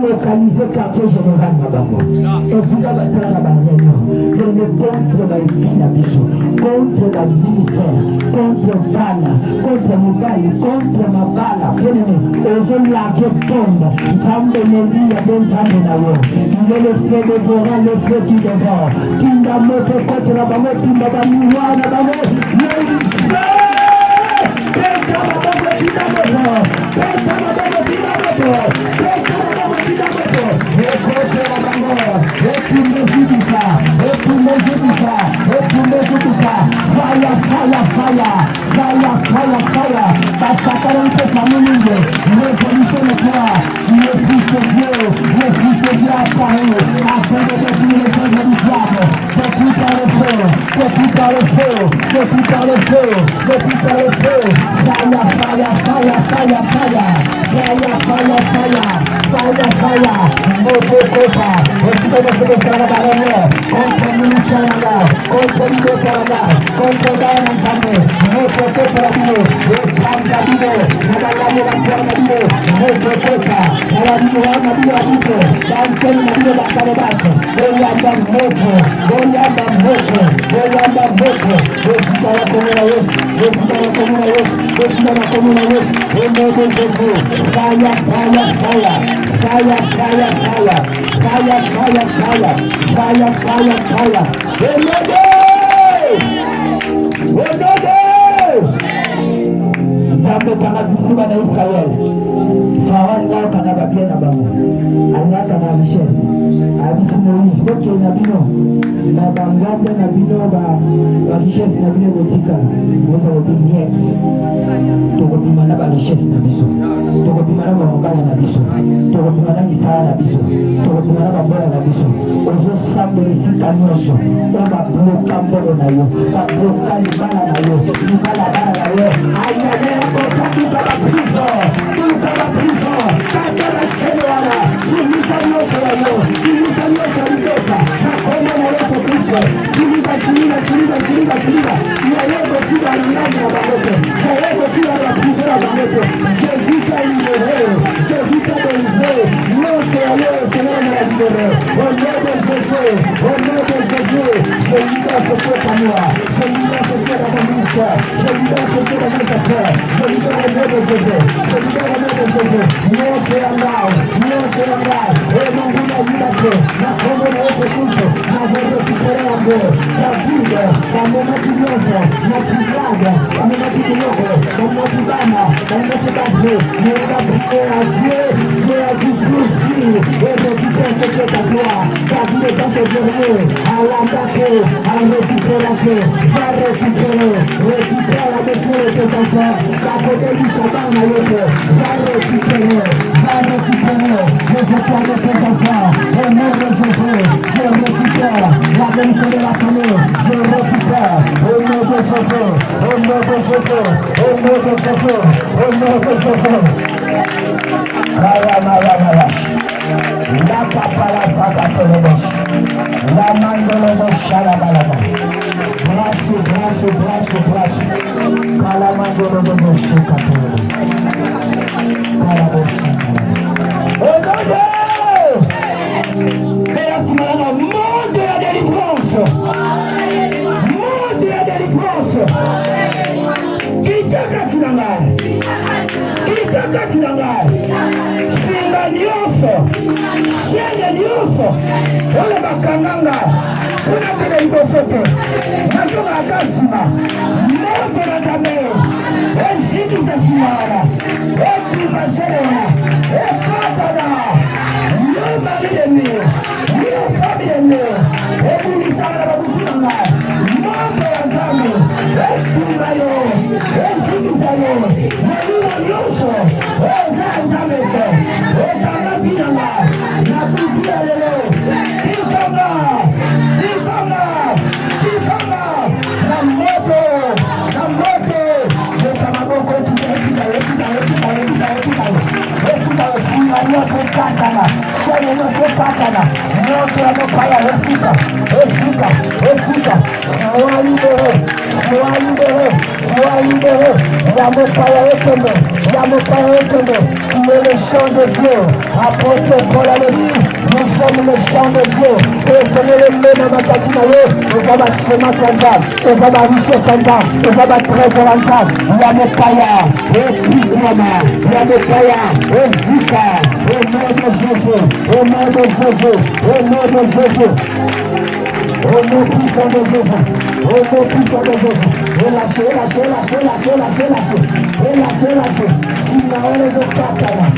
Localiser quartier général Mabango. Et vous avez la réunion. Le contre la vie d'Abisso, contre la ministère, contre Bala, contre Moubaï, contre Mabala. Et je la tombe. Femme de Mélie à Ben Saménao. Il est le feu dévorant, le feu qui dévore. Kinda moto contre la Bango, Kinda Banoua, la Bango. Contra Nabino, Nabalamo Bakwa Nabino, Moto Koka, Nabino Nabino Abito, Danton Nabino Bakarabaso, Boyamba Moto, Boyamba Moto, Boyamba Moto, Bosita la Comuna West, Bosita la Comuna West, Bosita la Comuna West, au nom de Jésus, fire, fire, fire, fire, fire, fire, fire, fire, fire, fire, fire, fire, Nzambe kama bisiba na Israel Farao ngao kana babia na bango alaka na richesse abisi Moïse boke na bino na bangambe na bino ba richesse na bino botika boza obiniet tokobima na ba richesse na biso tokobima na mobala na biso tokobima na misala na biso tokobima na babola na biso ozo sambo esika nyonso oba bloka mbolo na yo babloka libala na yo libala bala na yo ayane otakuta ba prison tuka ba prison kata ba shelwana ilisa nyonso ya yo ilisa nyonso ya libeka na kombo na Yesu Kristo siliba siliba siliba siliba siliba ya yego tiba na ndani ya bangote ya yego tiba na prison ya bangote Jésus t'a libéré Jésus t'a délivré nyonso ya yo Seigneur m'a libéré au nom de Jésus au nom de Jésus je libère ce corps à moi je libère ce corps à mon ministère je libère ce corps à mes affaires je libère au nom de Jésus je libère au nom de Jésus nyonso ya ngai et mon goût na libéré na kombo na Yesu Kristo na récupérer yango la vie na momaki nyonso na kizaga na momaki kiloko na momaki bana na momaki basi mais la prière à Dieu Dieu a dit aussi et récupère ce qui est à toi car il est dans tes derniers à l'attaquer à récupérer va récupérer récupère la maison de tes enfants la côté du sabbat na yote va récupérer les efforts de tes enfants au nom de Jésus je récupère la bénédiction de la famille je récupère au nom de Jésus au nom de Jésus au nom de Jésus au nom de Jésus la papala sakatolobos la mandolobos shalabalaba braço calamandolobos shakatolobos calabos merci madame monde de la délivrance Kitakatinangai singa nyonso shenge nyonso ole bakanganga kuna tele liboso te nazonga akasima moto na nzambe ezikisa nsima wana ekibashelena ekatana yo mari demi yo fami demi ebulisaka na babutu na ngai moto ya nzambe ekima yo ezikisa yo nalima nyonso eza nzambe te ekanga binanga na butu ya lelo kikanga na moto ekamaboko ekuta esinga nyonso ekatana shene nyonso ekatana nyonso ya mopaya esika sois libéré ya mopaya ekende qui est le chant de Dieu apôtre Paul a dit nous sommes le chant de Dieu et Seigneur le même makati na yo ezaba semence ya nzambe ezaba richesse ya nzambe ezaba trésor ya nzambe ya mopaya epigrama ya mopaya ezika au nom de Jésus au nom de Jésus au nom puissant de Jésus relâchez signalez vos katana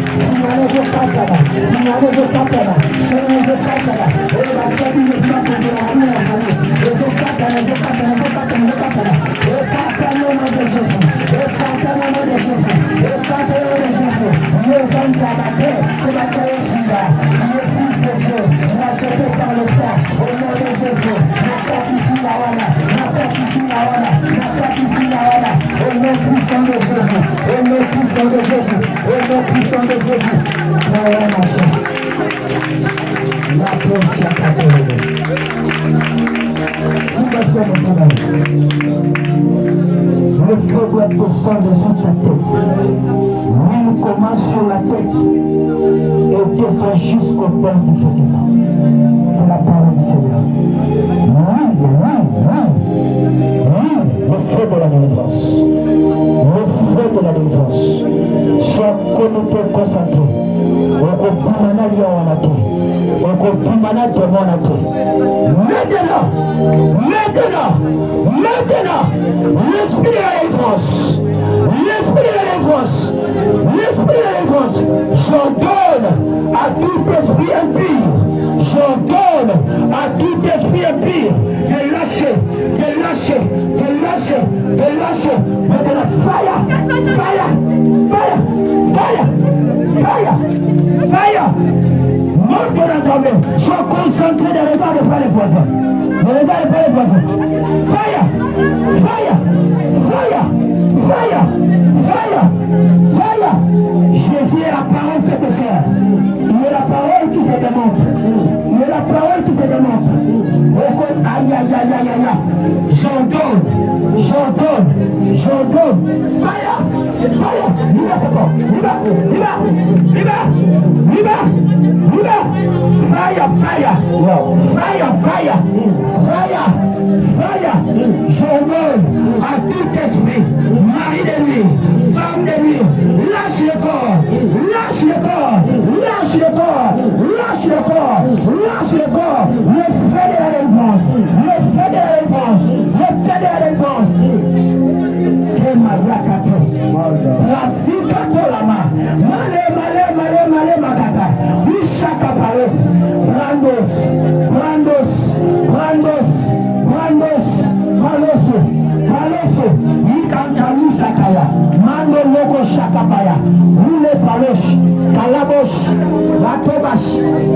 Le feu doit descendre sur ta tête. L'huile commence sur la tête et descend jusqu'au père du vêtement. C'est la parole du Seigneur. Le feu de la délivrance. Le feu de la délivrance. Sois connecté, concentré. Maintenant, l'esprit de la délivrance. L'esprit de la délivrance. L'esprit de la délivrance. J'ordonne à tout esprit impur. J'ordonne à tout esprit impur de lâcher, de lâcher, de lâcher, de lâcher. Maintenant, fire, fire, fire, fire, fire, fire. Monte dans ta main. Sois concentré de regarder pas les voisins. Ne regarde pas les voisins. Fire, fire, fire, fire, fire, fire. Jésus est la parole faite chair. Il est la parole qui se démontre. Il est la parole qui se démontre. Aïe, aïe, aïe, aïe, aïe. J'ordonne, j'ordonne, j'ordonne. Fire, fire. Liba, liba, liba, liba, liba, liba. Fire, fire, fire, fire, fire, fire. J'ordonne à tout esprit, mari de nuit, femme de nuit, lâche le corps, lâche le corps, lâche le corps, lâche le corps, lâche le corps. Le feu de la délivrance, le feu de la délivrance, le feu de la délivrance. Que Mariakato, Rasikato Lama, Male, Male, Male, Male, Makata, Ishaka Palos, Brandos, Brandos, Brandos, Brandos, Paloso, Paloso, Ikantalu Sakaya, Mando Logo Shakabaya, Rule Palos, Kalabos, Latobash,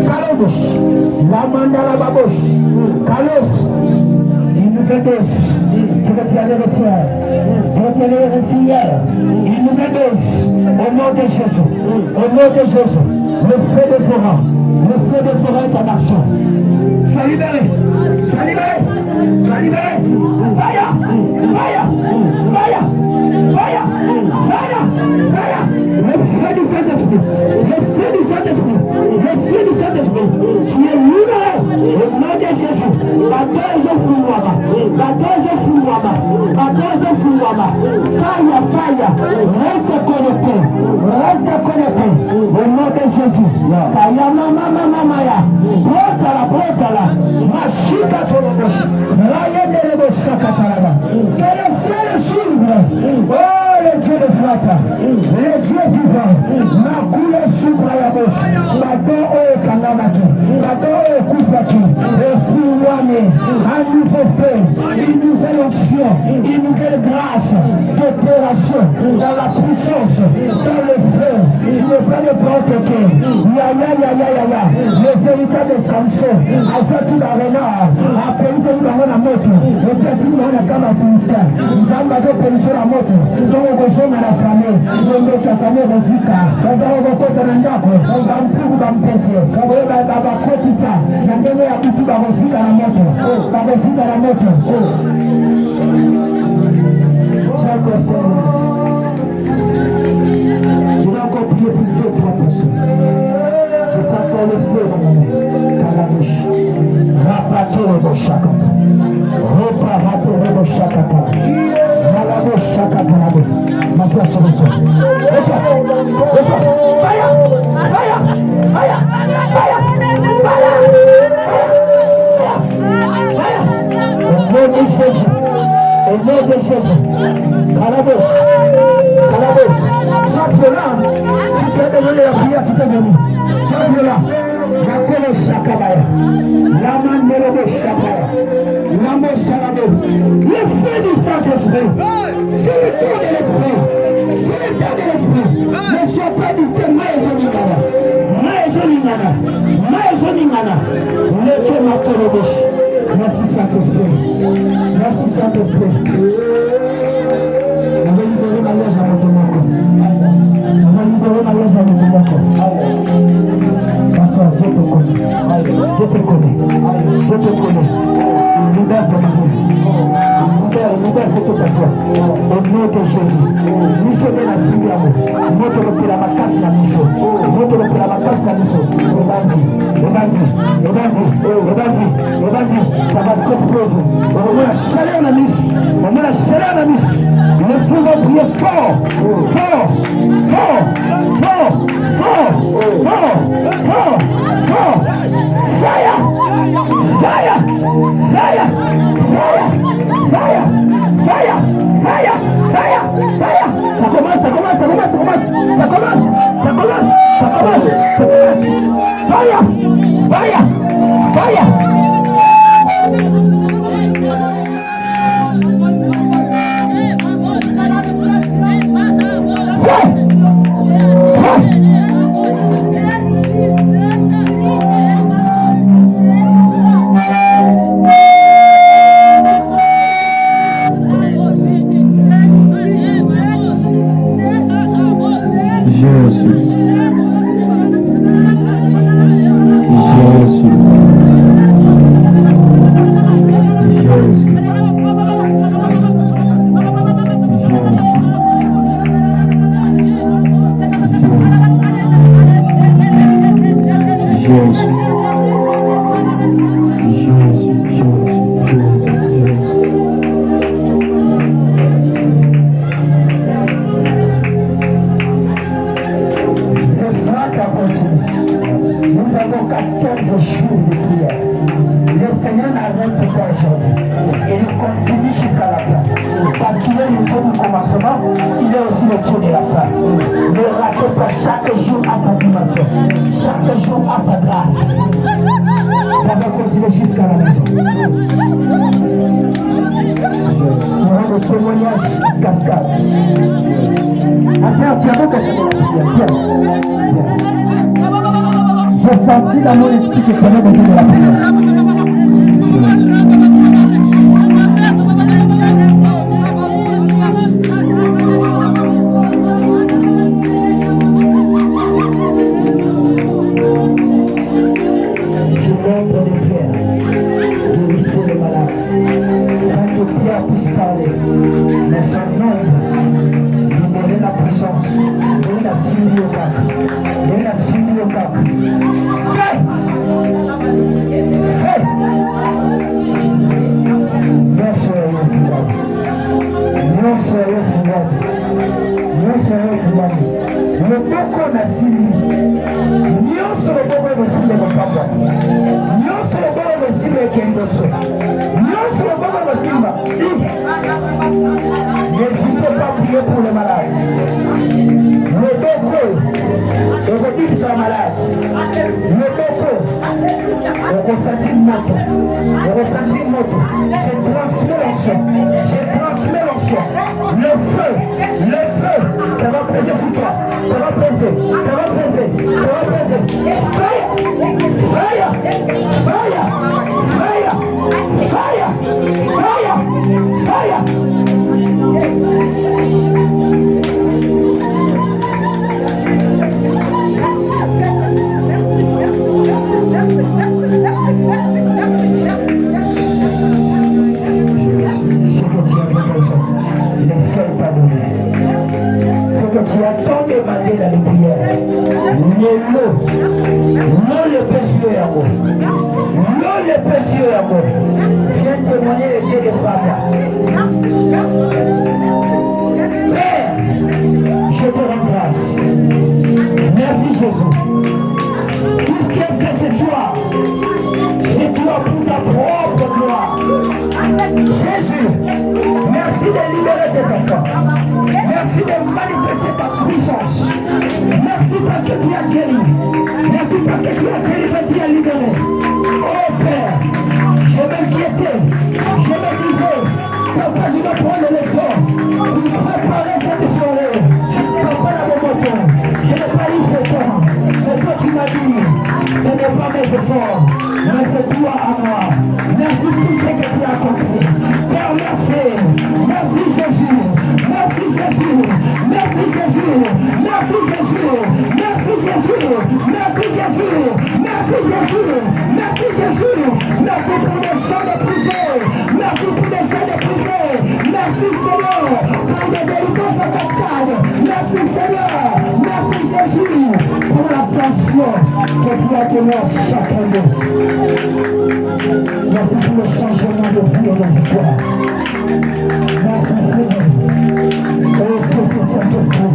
Kalobos, La Mandala Babos, Kalos, une nouvelle dose, c'est que tu avais reçu hier, c'est que tu avais reçu hier, une nouvelle dose, au nom de Jésus, au nom de Jésus, le feu de Florent, le feu de Florent est en action. Sois libéré, sois libéré, sois libéré, fire, fire, fire, fire, fire, fire, le feu du Saint-Esprit, le feu du Saint-Esprit, le feu du Saint-Esprit, tu es libéré, au nom de Jésus, la dose au fouloama, la dose au fouloama, la dose au fouloama, fire, fire, reste connecté, au nom de Jésus, kaya mama mama maya, brotala, machika tolobos, raye de lebo sakataraba, que le ciel s'ouvre, oh le Dieu de Flata, le Dieu vivant, la couleur souple à la bouche, la don au kanamaki, la don au koufaki, le foulouane, un nouveau feu, une nouvelle onction, une nouvelle grâce d'opération, dans la puissance, dans le feu, sur le plan de protéger, le véritable Samson, avec tout la renard, après nous avons dans la moto, et puis nous avons la gamme à Finistère, nous avons basé pour sur la moto, donc on va jouer à la famille, nous avons la famille de Zika, on va côté de Ndako, on va plus vous empêcher, on va côté ça, on va donner à tout la Zika la moto, la Zika la moto. J'ai encore je vais encore prier pour 2-3 personnes. Je sens encore le feu dans mon nez. Kalabouche. Rapatoro Shakata. Reparato Shakata. Malabo Shakata. Ma soeur, tu reçois. Reçois. Fire. Fire. Fire. Fire. Fire. Au nom de Jésus. Au nom de Jésus. Kalabouche. Kalabouche. Sois violent. Si tu as besoin de la prière, tu peux venir. Sois violent. La Kolo Shakabaya. La Mandelo Shakabaya. La Moshalabo. Le feu du Saint-Esprit. C'est le temps de l'Esprit. C'est le temps de l'Esprit. Ne sois pas distrait. Maïzoningana. Le Dieu Matolobosh. Merci Saint-Esprit. Merci Saint-Esprit. Nous allons libérer ma lèche à votre moko. Nous allons libérer ma lèche à votre moko. Pasteur, Dieu te connaît. Dieu te connaît. Dieu te connaît. Libère ton vie. Libère, c'est tout à toi. Au nom de de Jésus. Miso de la Simiamo. Moto de la Macas na miso. Moto de la Macas na miso. Ebandi. Ça va s'exploser. On met la chaleur na miso. Le feu va briller fort. Fire. Ça commence. Fire. J'ai senti dans mon esprit que tu avais besoin de la prière. C'est l'ombre de Pierre, guérissez le malade. Sainte Pierre puisse parler, mais son ombre, libérer la puissance, donner la simili au cac. Le boko na simili nyonso loboko ebosili ekokamba nyonso loboko ebosili ekendoso nyonso loboko ebosimba n'hésitez pas à prier pour les malades. Le boko ekobikisa malade. Le boko ekosenti moto. Je transmets l'onction. Le feu, ça va peser sur toi. Ça va peser. Fire. Tu as tant demandé dans les prières. L'eau le précieux amour. Viens témoigner le Dieu des femmes. Père, je te rends grâce. Merci Jésus. Tout ce qui est fait ce soir, c'est toi pour ta propre gloire. Jésus, merci de libérer tes enfants. Merci de manifester ta puissance. Merci parce que tu as guéri. Merci parce que tu as délivré, tu as libéré. Oh Père, je m'inquiétais, je me disais, papa, je dois prendre le temps pour préparer cette soirée. Papa, je n'ai pas eu ce temps. Mais toi, tu m'as dit, ce n'est pas mes efforts, mais c'est toi à moi. Merci pour tout ce que tu as accompli. Père, merci. Merci Jésus. Merci pour les chants de prière. Merci Seigneur pour les délivrer. toi qui es là chaque année. Merci pour le changement de vie et de l'histoire. Merci Seigneur. Oh, que c'est Saint-Esprit.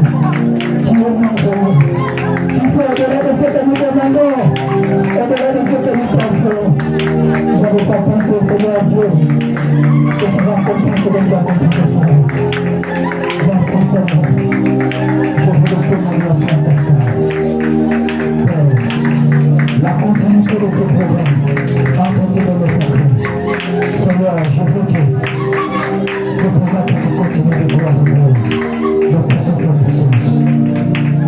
Tu es merveilleux. Tu fais au-delà de ce que nous demandons, au-delà de ce que nous pensons. Je n'avais pas pensé, Seigneur Dieu, que tu vas accomplir ce que tu as accompli ce soir. Merci Seigneur. Je veux témoigner sur ta la continuité de ce programme, entendu dans le sacré. Seigneur, je veux que ce programme puisse continuer de voir de puissance en puissance.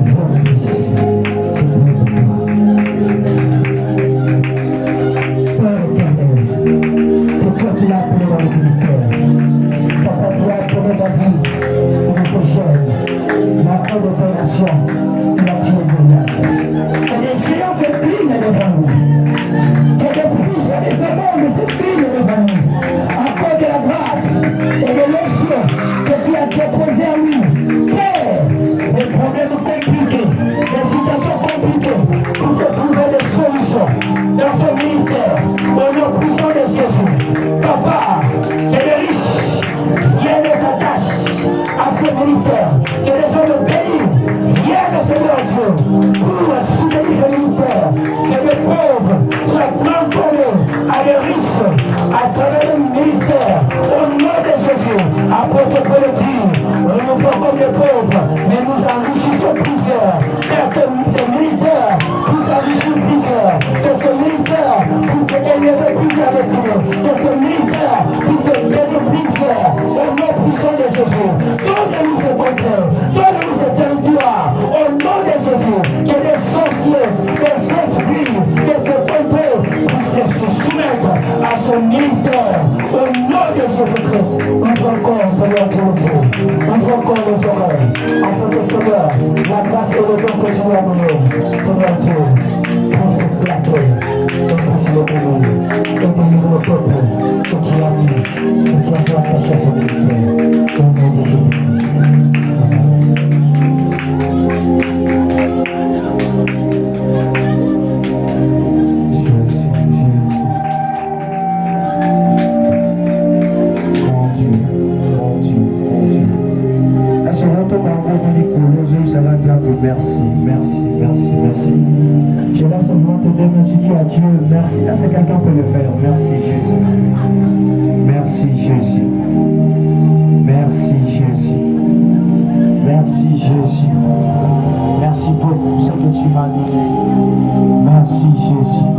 Viens ici, je prie pour toi. Père éternel, c'est toi qui l'as appelé dans le ministère. Papa, tu as appelé la vie, il était jeune, la fin de ton nation, il a tué Goliath. Et les géants s'inclinent devant nous. Que les puissants de ce monde s'inclinent devant nous. Encore de la grâce et de l'onction que tu as déposé à lui. Père, les problèmes compliqués, les situations compliquées, pour se trouver des solutions dans ce ministère, au nom puissant de Jésus. Papa, que les riches viennent et s'attachent à ce ministère, que les hommes bénis viennent, Seigneur Dieu, pour soutenir ce ministère, que les pauvres soient transformés à des riches à travers le ministère, au nom de Jésus. Après que peut le dire, nous faisons comme les pauvres, mais nous enrichissons plusieurs. Que ce ministère puisse enrichir plusieurs, que ce ministère puisse élever plusieurs destinés, que ce ministère puisse aider plusieurs, au nom puissant de Jésus. Donnez-nous ce contraire, donnez-nous ce territoire, au nom de Jésus, que les sorciers, les esprits, que ce contraire puissent se soumettre à ce ministère, au nom de Jésus-Christ. Ouvre encore, Seigneur Dieu, ouvre encore les oreilles, afin que, Seigneur, la grâce et le don que tu as donné, Seigneur Dieu, puisse éclater et puisse le bénir, et bénir le peuple que tu as mis, que tu as fait attacher à ce ministère, au nom de Jésus-Christ. Merci, merci, merci, merci. Je laisse simplement te donner, tu dis à Dieu merci. Est-ce que quelqu'un peut le faire? Merci Jésus. Merci Jésus. Merci Jésus. Merci Jésus. Merci pour ce que tu m'as donné. Merci Jésus.